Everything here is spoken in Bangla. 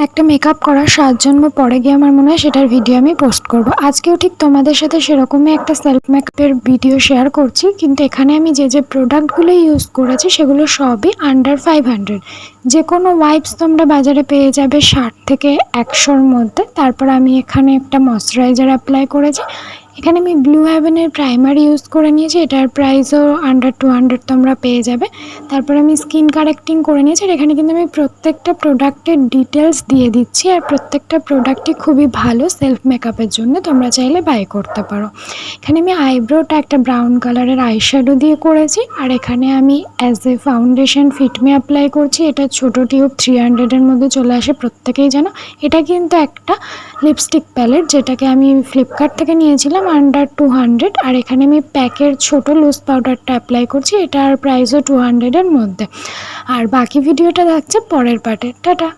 একটা মেকআপ করার 7 জন্ম পরে গিয়ে আমার মনে হয় সেটার ভিডিও আমি পোস্ট করব। আজকেও ঠিক তোমাদের সাথে সেরকমই একটা সেলফ মেকআপের ভিডিও শেয়ার করছি, কিন্তু এখানে আমি যে প্রোডাক্টগুলো ইউজ করেছি সেগুলো সবই আন্ডার 500। যে কোনো ওয়াইপস তোমরা বাজারে পেয়ে যাবে 60 থেকে 100-র মধ্যে। তারপর আমি এখানে একটা ময়শ্চারাইজার অ্যাপ্লাই করেছি। এখানে আমি ব্লু হেভেনের প্রাইমার ইউজ করে নিয়েছি, এটার প্রাইসও আন্ডার 200 তোমরা পেয়ে যাবে। তারপর আমি স্কিন কারেক্টিং করে নিয়েছি, আর এখানে কিন্তু আমি প্রত্যেকটা প্রোডাক্টের ডিটেলস দিয়ে দিচ্ছি, আর প্রত্যেকটা প্রোডাক্টই খুবই ভালো সেলফ মেকআপের জন্য, তোমরা চাইলে বাই করতে পারো। এখানে আমি আইব্রোটা একটা ব্রাউন কালারের আইশ্যাডো দিয়ে করেছি, আর এখানে আমি as a foundation Fit Me apply করছি। এটা ছোটো টিউব 300-এর মধ্যে চলে আসে, প্রত্যেকেই জানো। এটা কিন্তু একটা লিপস্টিক প্যালেট, যেটাকে আমি ফ্লিপকার্ট থেকে নিয়েছিলাম আন্ডার 200। আর এখানে আমি প্যাকের ছোট লুজ পাউডারটা অ্যাপ্লাই করছি, এটার প্রাইসও 200-এর মধ্যে। আর বাকি ভিডিওটা দেখছে পরের পার্টে। টাটা।